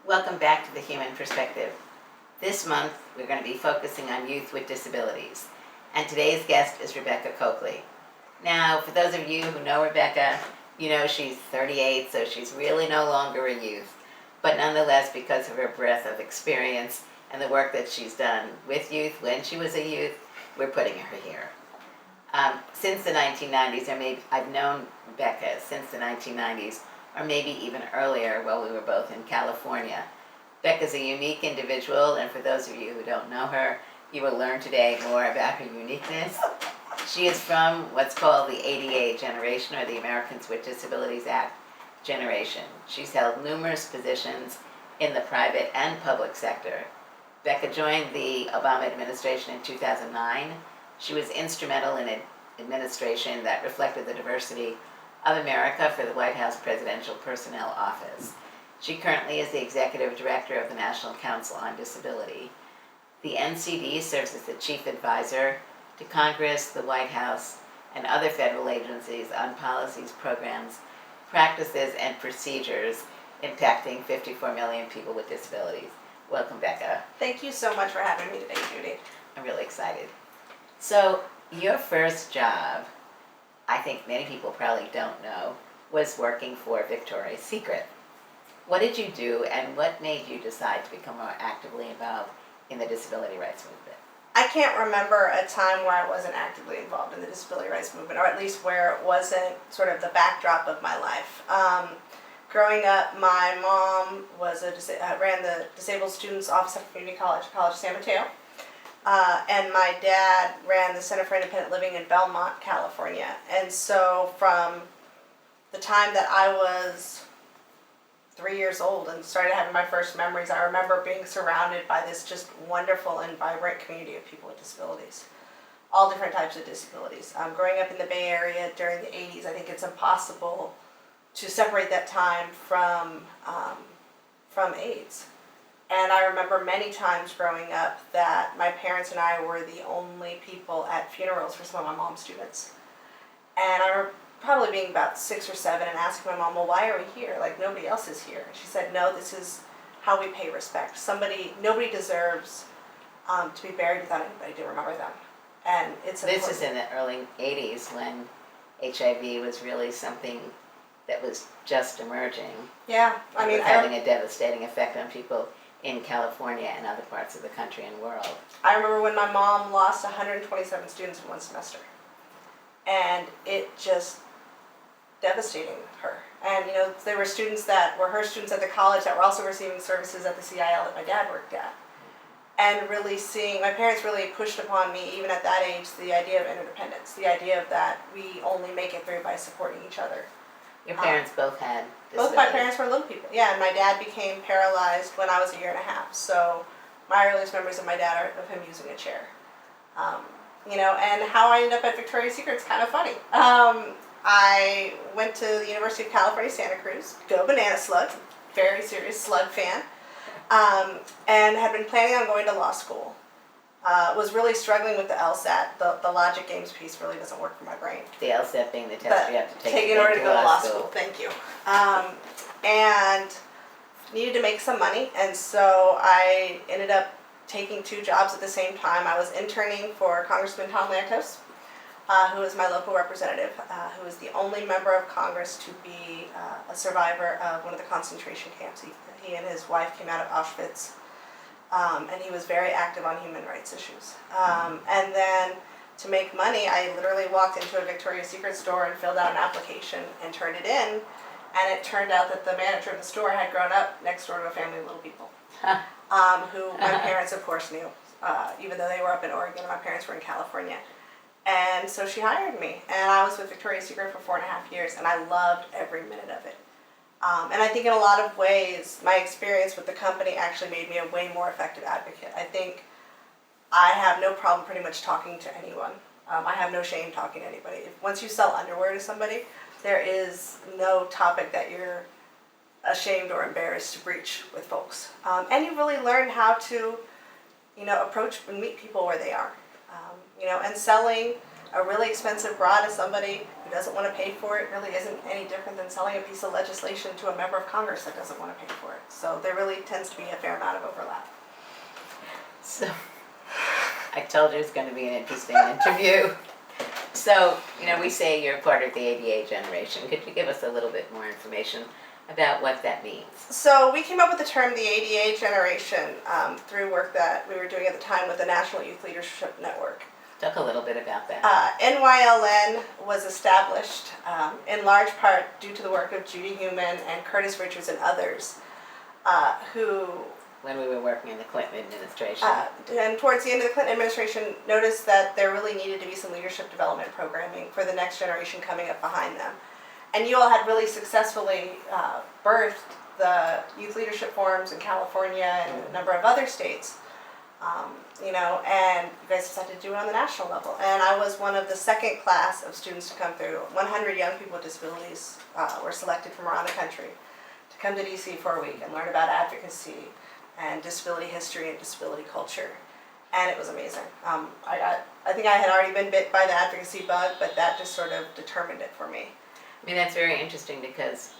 Welcome back to the Human Perspective. This month, we're going to be focusing on youth with disabilities. And today's guest is Rebecca Cokley. Now, for those of you who know Rebecca, you know she's 38, so she's really no longer a youth. But nonetheless, because of her breadth of experience and the work that she's done with youth when she was a youth, we're putting her here. Since the 1990s, or maybe I've known Rebecca since the 1990s, or maybe even earlier while we were both in California. Becca's a unique individual, and for those of you who don't know her, you will learn today more about her uniqueness. She is from what's called the ADA generation, or the Americans with Disabilities Act generation. She's held numerous positions in the private and public sector. Becca joined the Obama administration in 2009. She was instrumental in an administration that reflected the diversity of America for the White House Presidential Personnel Office. She currently is the Executive Director of the National Council on Disability. The NCD serves as the Chief Advisor to Congress, the White House, and other federal agencies on policies, programs, practices, and procedures impacting 54 million people with disabilities. Welcome, Becca. Thank you so much for having me today, Judy. I'm really excited. So, your first job, I think many people probably don't know, was working for Victoria's Secret. What did you do, and what made you decide to become more actively involved in the disability rights movement? I can't remember a time where I wasn't actively involved in the disability rights movement, or at least where it wasn't sort of the backdrop of my life. Growing up, my mom was ran the Disabled Students Office at Community College, College of San Mateo. And my dad ran the Center for Independent Living in Belmont, California. And so from the time that I was 3 years old and started having my first memories, I remember being surrounded by this just wonderful and vibrant community of people with disabilities. All different types of disabilities. Growing up in the Bay Area during the 80s, I think it's impossible to separate that time from AIDS. And I remember many times growing up that my parents and I were the only people at funerals for some of my mom's students. And I remember probably being about 6 or 7 and asking my mom, well, why are we here? Like, nobody else is here. And she said, no, this is how we pay respect. Nobody deserves to be buried without anybody to remember them. And it's This is in the early 80s when HIV was really something that was just emerging. Yeah, I mean, having a devastating effect on people in California and other parts of the country and world. I remember when my mom lost 127 students in one semester. And it just devastating her. And there were students that were her students at the college that were also receiving services at the CIL that my dad worked at. And really seeing, my parents really pushed upon me, even at that age, the idea of interdependence, the idea of that we only make it through by supporting each other. Your parents both had disabilities? Both my parents were little people, yeah, and my dad became paralyzed when I was 1.5 years. So my earliest memories of my dad are of him using a chair. And how I ended up at Victoria's Secret is kind of funny. I went to the University of California, Santa Cruz, go Banana Slug, very serious slug fan, and had been planning on going to law school. Was really struggling with the LSAT. The logic games piece really doesn't work for my brain. The LSAT being the test you have to take in order to go to law school. Thank you. And needed to make some money, and so I ended up taking 2 jobs at the same time. I was interning for Congressman Tom Lantos, who was my local representative, who was the only member of Congress to be a survivor of one of the concentration camps. He and his wife came out of Auschwitz. And he was very active on human rights issues. And then to make money, I literally walked into a Victoria's Secret store and filled out an application and turned it in. And it turned out that the manager of the store had grown up next door to a family of little people, who my parents, of course, knew, even though they were up in Oregon and my parents were in California. And so she hired me, and I was with Victoria's Secret for 4.5 years, and I loved every minute of it. And I think in a lot of ways, my experience with the company actually made me a way more effective advocate. I think I have no problem pretty much talking to anyone. I have no shame talking to anybody. Once you sell underwear to somebody, there is no topic that you're ashamed or embarrassed to breach with folks. And you really learn how to, approach and meet people where they are. And selling a really expensive bra to somebody who doesn't want to pay for it really isn't any different than selling a piece of legislation to a member of Congress that doesn't want to pay for it. So there really tends to be a fair amount of overlap. So, I told you it's going to be an interesting interview. So, we say you're part of the ADA generation. Could you give us a little bit more information about what that means? So we came up with the term the ADA generation through work that we were doing at the time with the National Youth Leadership Network. Talk a little bit about that. NYLN was established in large part due to the work of Judy Heumann and Curtis Richards and others who... When we were working in the Clinton administration. And towards the end of the Clinton administration, noticed that there really needed to be some leadership development programming for the next generation coming up behind them. And you all had really successfully birthed the youth leadership forums in California and a number of other states. And you guys decided to do it on the national level. And I was one of the second class of students to come through. 100 young people with disabilities were selected from around the country to come to DC for a week and learn about advocacy and disability history and disability culture. And it was amazing. I think I had already been bit by the advocacy bug, but that just sort of determined it for me. I mean, that's very interesting because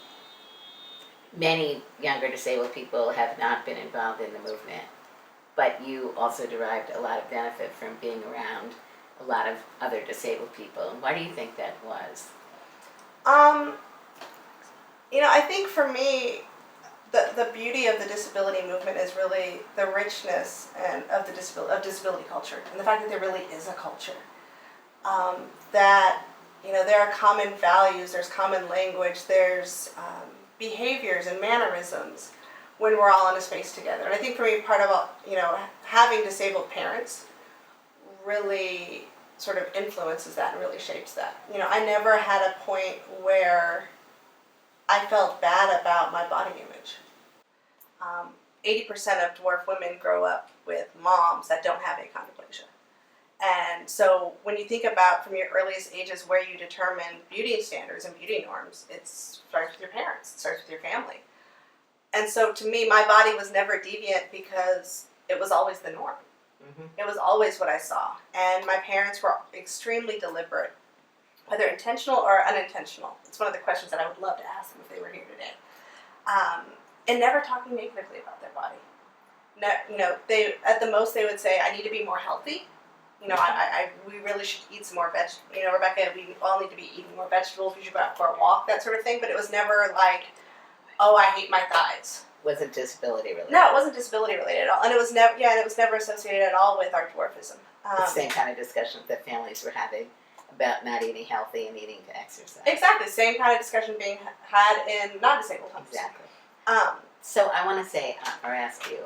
many younger disabled people have not been involved in the movement, but you also derived a lot of benefit from being around a lot of other disabled people. And why do you think that was? I think for me, the beauty of the disability movement is really the richness of disability culture, and the fact that there really is a culture. That there are common values, there's common language, there's behaviors and mannerisms when we're all in a space together. And I think for me, part of having disabled parents really sort of influences that and really shapes that. I never had a point where I felt bad about my body image. 80% of dwarf women grow up with moms that don't have achondroplasia. And so when you think about from your earliest ages where you determine beauty standards and beauty norms, it starts with your parents, it starts with your family. And so to me, my body was never deviant because it was always the norm. Mm-hmm. It was always what I saw. And my parents were extremely deliberate, whether intentional or unintentional. It's one of the questions that I would love to ask them if they were here today. And never talking negatively about their body. They at the most they would say, "I need to be more healthy. We really should eat some more vegetables. Rebecca, we all need to be eating more vegetables. We should go out for a walk," that sort of thing. But it was never like, "Oh, I hate my thighs." Was it disability related? No, it wasn't disability related at all, and it was never associated at all with our dwarfism. The same kind of discussions that families were having about not eating healthy and needing to exercise. Exactly, same kind of discussion being had in non-disabled homes. Exactly. So I want to say, or ask you,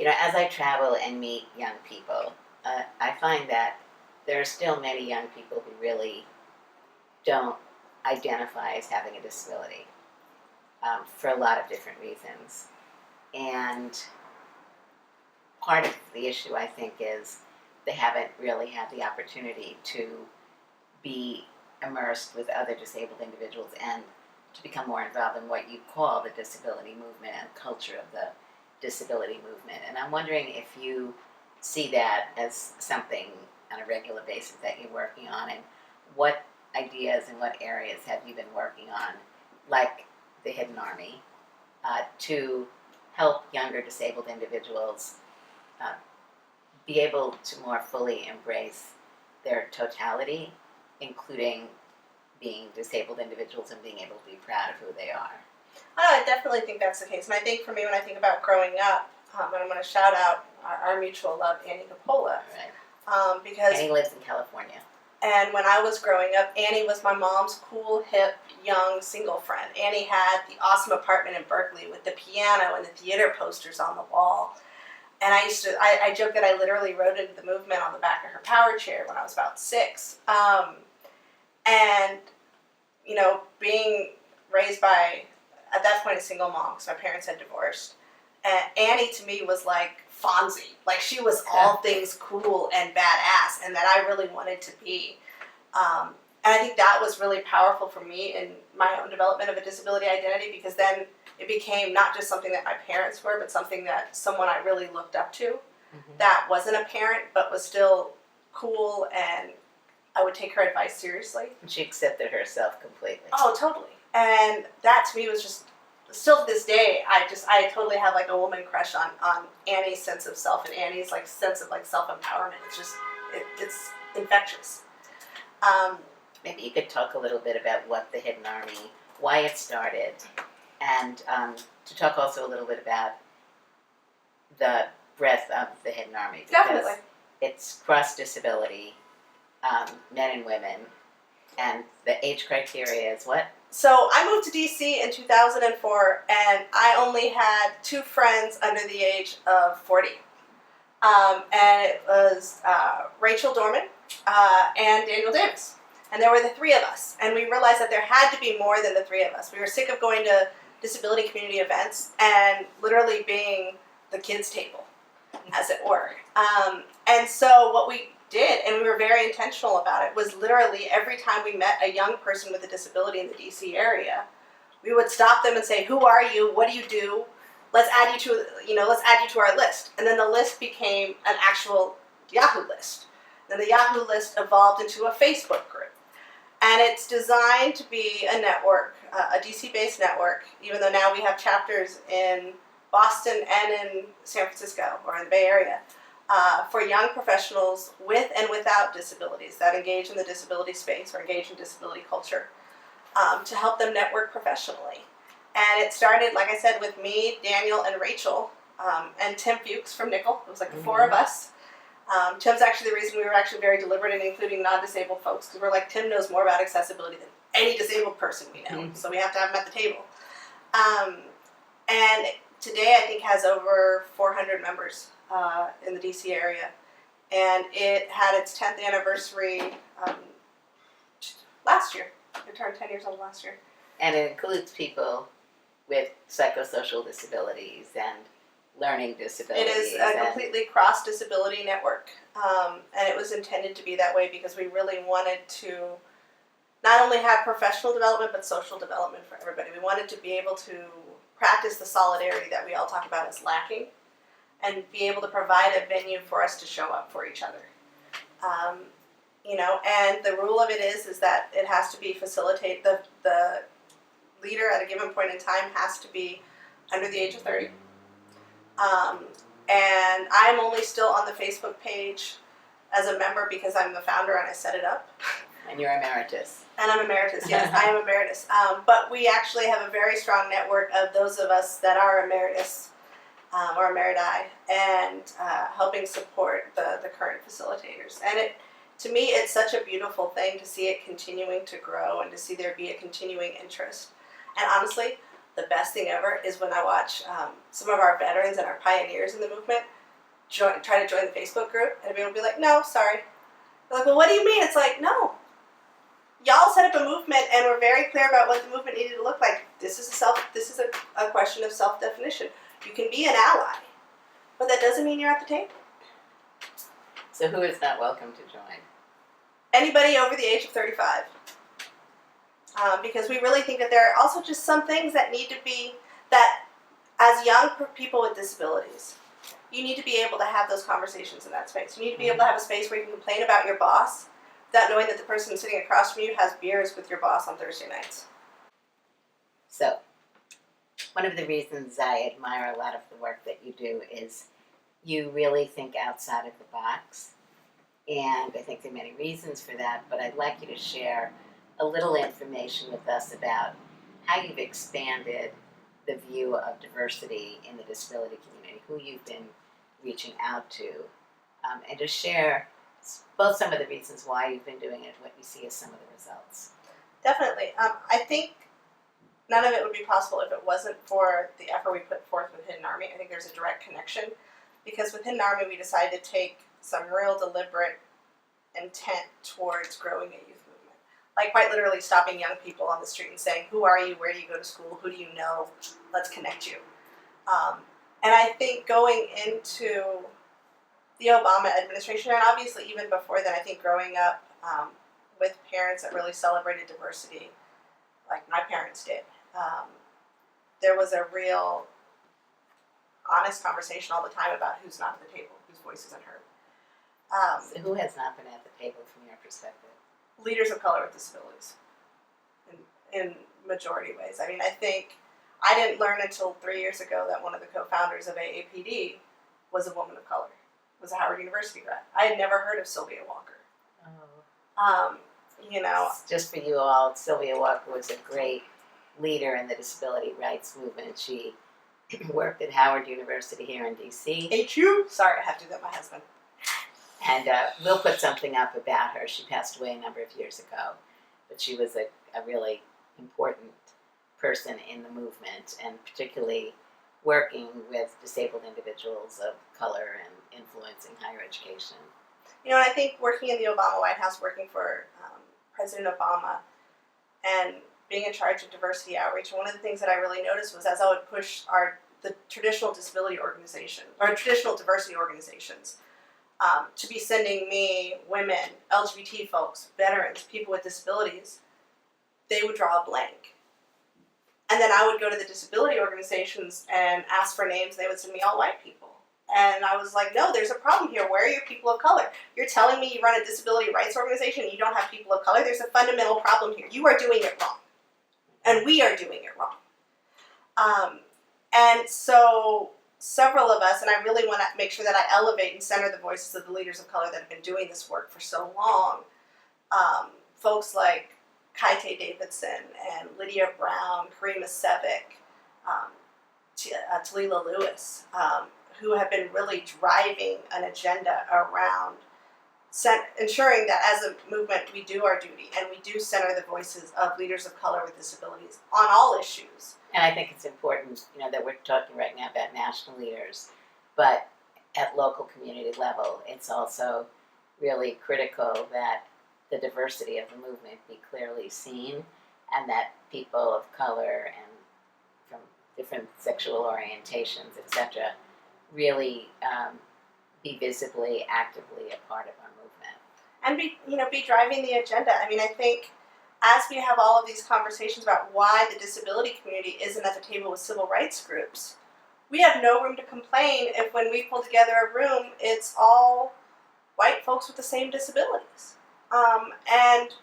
as I travel and meet young people, I find that there are still many young people who really don't identify as having a disability for a lot of different reasons. And part of the issue, I think, is they haven't really had the opportunity to be immersed with other disabled individuals and to become more involved in what you call the disability movement and culture of the disability movement. And I'm wondering if you see that as something on a regular basis that you're working on, and what ideas and what areas have you been working on, like the Hidden Army, to help younger disabled individuals be able to more fully embrace their totality, including being disabled individuals and being able to be proud of who they are. I definitely think that's the case. And I think for me, when I think about growing up, and I'm going to shout out our mutual love, Annie Coppola. Right. Because Annie lives in California. And when I was growing up, Annie was my mom's cool, hip, young, single friend. Annie had the awesome apartment in Berkeley with the piano and the theater posters on the wall. And I joke that I literally rode into the movement on the back of her power chair when I was about 6. And, being raised by, at that point, a single mom, because my parents had divorced. And Annie, to me, was like Fonzie. Like, she was all things cool and badass, and that I really wanted to be. And I think that was really powerful for me in my own development of a disability identity, because then it became not just something that my parents were, but something that someone I really looked up to, that wasn't a parent, but was still cool and I would take her advice seriously. And she accepted herself completely. Oh, totally. And that to me was just, still to this day, I totally have like a woman crush on Annie's sense of self and Annie's like sense of like self-empowerment. It's just, it's infectious. Maybe you could talk a little bit about what the Hidden Army, why it started, and to talk also a little bit about the breadth of the Hidden Army. Because Definitely. it's cross-disability, men and women, and the age criteria is what? So I moved to DC in 2004, and I only had 2 friends under the age of 40. And it was Rachel Dorman and Daniel Davis. And there were the 3 of us. And we realized that there had to be more than the 3 of us. We were sick of going to disability community events and literally being the kids' table, as it were. And so what we did, and we were very intentional about it, was literally every time we met a young person with a disability in the DC area, we would stop them and say, "Who are you? What do you do? Let's add you to our list." And then the list became an actual Yahoo list. Then the Yahoo list evolved into a Facebook group. And it's designed to be a network, a DC-based network, even though now we have chapters in Boston and in San Francisco, or in the Bay Area, for young professionals with and without disabilities that engage in the disability space or engage in disability culture, to help them network professionally. And it started, like I said, with me, Daniel, and Rachel, and Tim Fuchs from Nickel. It was like the 4 of us. Tim's actually the reason we were actually very deliberate in including non-disabled folks, because we're like, Tim knows more about accessibility than any disabled person we know, so we have to have him at the table. And today I think has over 400 members in the DC area, and it had its 10th anniversary last year. It turned 10 years old last year. And it includes people with psychosocial disabilities and learning disabilities. It is a completely cross-disability network, and it was intended to be that way because we really wanted to not only have professional development but social development for everybody. We wanted to be able to practice the solidarity that we all talk about as lacking, and be able to provide a venue for us to show up for each other. And the rule of it is that it has to be the leader at a given point in time has to be under the age of 30. And I'm only still on the Facebook page as a member because I'm the founder and I set it up. And you're emeritus. And I'm emeritus, yes, I am emeritus. But we actually have a very strong network of those of us that are emeritus or emeriti, and helping support the current facilitators. And to me, it's such a beautiful thing to see it continuing to grow and to see there be a continuing interest. And honestly, the best thing ever is when I watch some of our veterans and our pioneers in the movement try to join the Facebook group, and people will be like, "No, sorry." They're like, "Well, what do you mean?" It's like, no. Y'all set up a movement and were very clear about what the movement needed to look like. This is a question of self-definition. You can be an ally, but that doesn't mean you're at the table. So who is not welcome to join? Anybody over the age of 35. Because we really think that there are also just some things that need to be, that as young people with disabilities, you need to be able to have those conversations in that space. You need to be able to have a space where you can complain about your boss without knowing that the person sitting across from you has beers with your boss on Thursday nights. So, one of the reasons I admire a lot of the work that you do is you really think outside of the box. And I think there are many reasons for that, but I'd like you to share a little information with us about how you've expanded the view of diversity in the disability community, who you've been reaching out to, and just share both some of the reasons why you've been doing it and what you see as some of the results. Definitely. I think none of it would be possible if it wasn't for the effort we put forth with Hidden Army. I think there's a direct connection, because with Hidden Army we decided to take some real deliberate intent towards growing a youth movement. Like quite literally stopping young people on the street and saying, "Who are you? Where do you go to school? Who do you know? Let's connect you." And I think going into the Obama administration, and obviously even before then, I think growing up with parents that really celebrated diversity, like my parents did, there was a real honest conversation all the time about who's not at the table, whose voice isn't heard. So who has not been at the table from your perspective? leaders of color with disabilities in majority ways. I mean, I think I didn't learn until 3 years ago that one of the co-founders of AAPD was a woman of color, was a Howard University grad. I had never heard of Sylvia Walker. Oh. You know, Just for you all, Sylvia Walker was a great leader in the disability rights movement. She worked at Howard University here in D.C. HU. Sorry, I have to do that. My husband. And we'll put something up about her. She passed away a number of years ago, but she was a really important person in the movement, and particularly working with disabled individuals of color and influencing higher education. You know, and I think working in the Obama White House, working for President Obama, and being in charge of diversity outreach, one of the things that I really noticed was as I would push the traditional disability organization or traditional diversity organizations to be sending me women, LGBT folks, veterans, people with disabilities, they would draw a blank. And then I would go to the disability organizations and ask for names. They would send me all white people. And I was like, no, there's a problem here. Where are your people of color? You're telling me you run a disability rights organization and you don't have people of color? There's a fundamental problem here. You are doing it wrong. And we are doing it wrong. And so several of us, and I really want to make sure that I elevate and center the voices of the leaders of color that have been doing this work for so long. Folks like Kaite Davidson and Lydia Brown, Karima Sevick, Talila Lewis, who have been really driving an agenda around ensuring that as a movement we do our duty and we do center the voices of leaders of color with disabilities on all issues. And I think it's important, that we're talking right now about national leaders, but at local community level, it's also really critical that the diversity of the movement be clearly seen, and that people of color and from different sexual orientations, etc., really be visibly, actively a part of our movement. And be driving the agenda. I mean, I think as we have all of these conversations about why the disability community isn't at the table with civil rights groups, we have no room to complain if when we pull together a room, it's all white folks with the same disabilities. And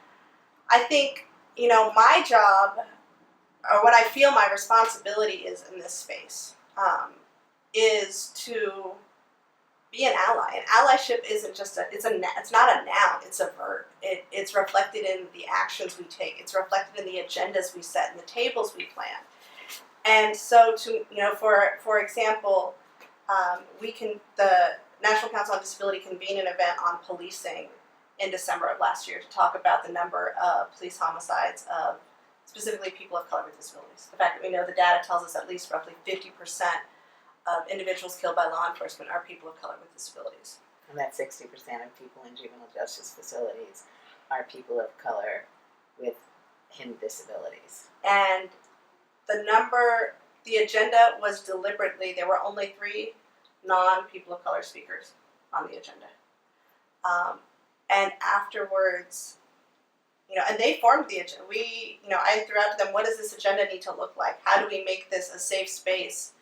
I think, my job, or what I feel my responsibility is in this space, is to be an ally. And allyship isn't just it's not a noun, it's a verb. It's reflected in the actions we take. It's reflected in the agendas we set and the tables we plan. And so for example, the National Council on Disability convened an event on policing in December of last year to talk about the number of police homicides of specifically people of color with disabilities. The fact that we know the data tells us at least roughly 50% of individuals killed by law enforcement are people of color with disabilities. And that 60% of people in juvenile justice facilities are people of color with hidden disabilities. And the agenda was deliberately, there were only 3 non-people of color speakers on the agenda. And afterwards, and they formed the agenda. I threw out to them, what does this agenda need to look like? How do we make this a safe space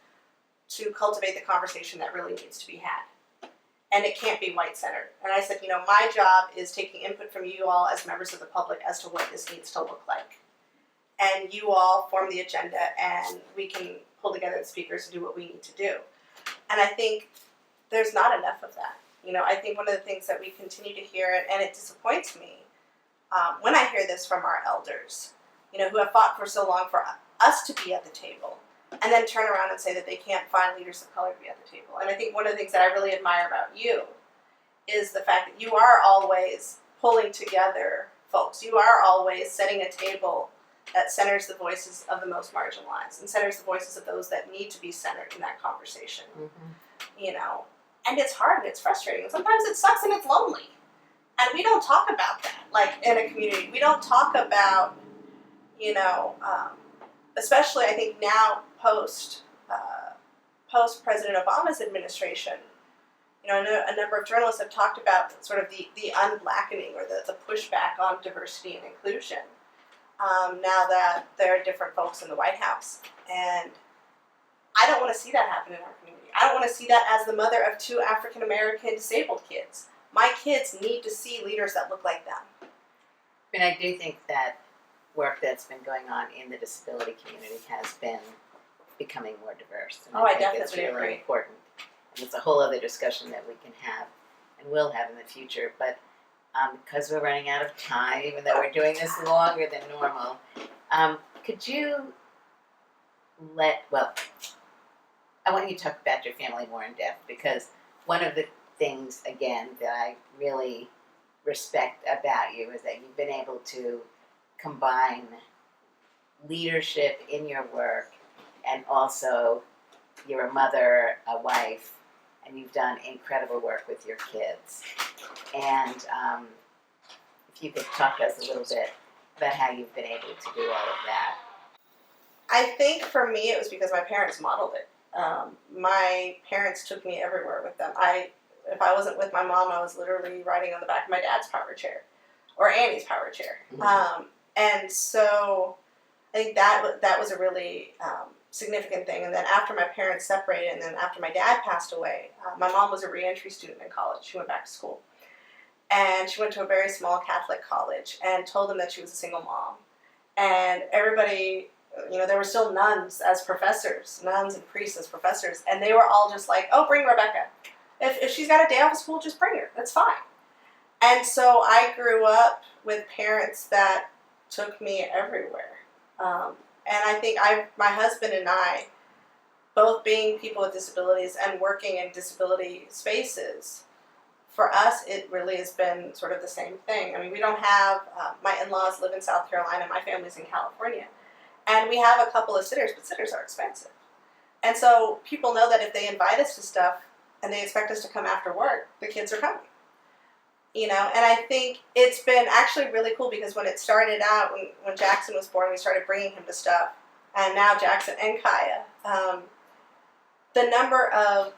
to cultivate the conversation that really needs to be had? And it can't be white-centered. And I said, my job is taking input from you all as members of the public as to what this needs to look like. And you all form the agenda, and we can pull together the speakers to do what we need to do. And I think there's not enough of that. I think one of the things that we continue to hear, and it disappoints me, when I hear this from our elders, who have fought for so long for us to be at the table, and then turn around and say that they can't find leaders of color to be at the table. And I think one of the things that I really admire about you is the fact that you are always pulling together folks. You are always setting a table that centers the voices of the most marginalized and centers the voices of those that need to be centered in that conversation. Mm-hmm. And it's hard and it's frustrating. Sometimes it sucks and it's lonely. And we don't talk about that, like in a community. We don't talk about, especially I think now post President Obama's administration, a number of journalists have talked about sort of the unblackening or the pushback on diversity and inclusion now that there are different folks in the White House. And I don't want to see that happen in our community. I don't want to see that as the mother of 2 African American disabled kids. My kids need to see leaders that look like them. I mean, I do think that work that's been going on in the disability community has been becoming more diverse. And Oh, I think it's definitely really agree. important. And it's a whole other discussion that we can have and will have in the future. But because we're running out of time, even though we're doing this longer than normal, could you I want you to talk about your family more in depth, because one of the things, again, that I really respect about you is that you've been able to combine leadership in your work, and also you're a mother, a wife, and you've done incredible work with your kids. And if you could talk to us a little bit about how you've been able to do all of that. I think for me it was because my parents modeled it. My parents took me everywhere with them. If I wasn't with my mom, I was literally riding on the back of my dad's power chair, or Annie's power chair. Mm-hmm. And so I think that was a really significant thing. And then after my parents separated, and then after my dad passed away, my mom was a reentry student in college. She went back to school. And she went to a very small Catholic college and told them that she was a single mom. And everybody, there were still nuns as professors, nuns and priests as professors, and they were all just like, oh, bring Rebecca. If she's got a day off of school, just bring her. That's fine. And so I grew up with parents that took me everywhere. And I think my husband and I, both being people with disabilities and working in disability spaces, for us, it really has been sort of the same thing. I mean, we don't have, my in-laws live in South Carolina, my family's in California. And we have a couple of sitters, but sitters are expensive. And so people know that if they invite us to stuff and they expect us to come after work, the kids are coming. And I think it's been actually really cool, because when it started out, when Jackson was born, we started bringing him to stuff. And now Jackson and Kaya, the number of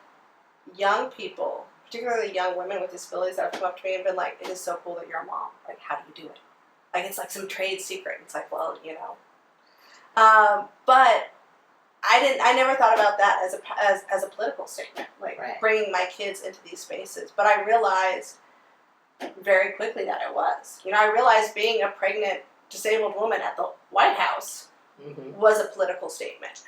young people, particularly young women with disabilities, that have come up to me and been like, it is so cool that you're a mom. Like, how do you do it? Like, it's like some trade secret. It's like, well, But I never thought about that as a political statement, like Right. bringing my kids into these spaces. But I realized very quickly that it was. I realized being a pregnant, disabled woman at the White House Mm-hmm. was a political statement.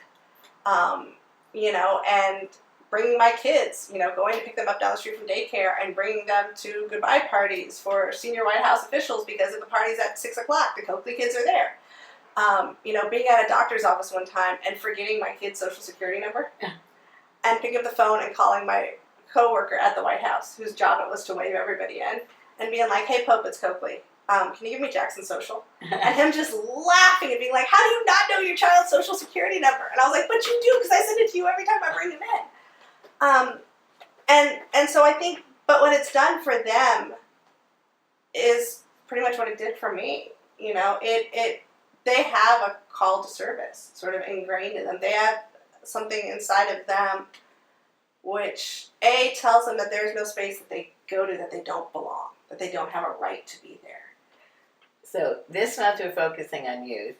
And bringing my kids, going to pick them up down the street from daycare and bringing them to goodbye parties for senior White House officials, because if the party's at 6 o'clock, the Cokley kids are there. Being at a doctor's office one time and forgetting my kid's social security number, and picking up the phone and calling my coworker at the White House, whose job it was to wave everybody in, and being like, hey, Pope, it's Cokley. Can you give me Jackson's social? And him just laughing and being like, how do you not know your child's social security number? And I was like, but you do, because I send it to you every time I bring him in. And so I think, but what it's done for them is pretty much what it did for me. They have a call to service sort of ingrained in them. They have something inside of them which, A, tells them that there's no space that they go to that they don't belong, that they don't have a right to be there. So this month we're focusing on youth.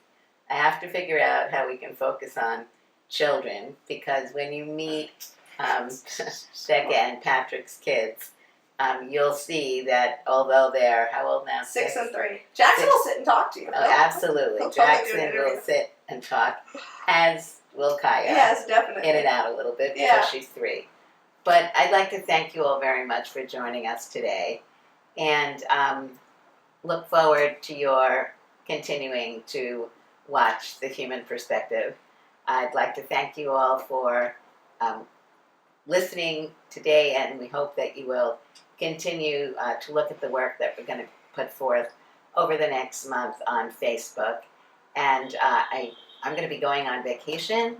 I have to figure out how we can focus on children, because when you meet Becca and Patrick's kids, you'll see that although they're, how old now? 6 and 3. Jackson will sit and talk to you. Oh, absolutely. He'll totally do an Jackson interview. will sit and talk, as will Kaya. Yes, definitely. In and out a little bit, because Yeah. she's 3. But I'd like to thank you all very much for joining us today, and look forward to your continuing to watch The Human Perspective. I'd like to thank you all for listening today, and we hope that you will continue to look at the work that we're going to put forth over the next month on Facebook. And I'm going to be going on vacation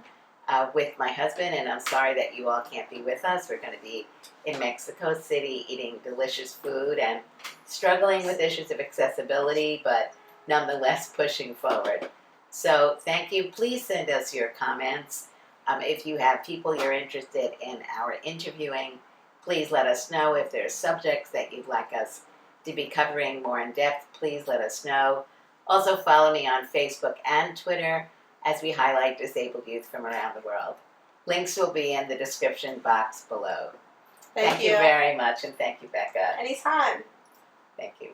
with my husband, and I'm sorry that you all can't be with us. We're going to be in Mexico City eating delicious food and struggling with issues of accessibility, but nonetheless pushing forward. So thank you. Please send us your comments. If you have people you're interested in our interviewing, please let us know. If there's subjects that you'd like us to be covering more in depth, please let us know. Also follow me on Facebook and Twitter as we highlight disabled youth from around the world. Links will be in the description box below. Thank you you very much, and thank you, Becca. Anytime. Thank you.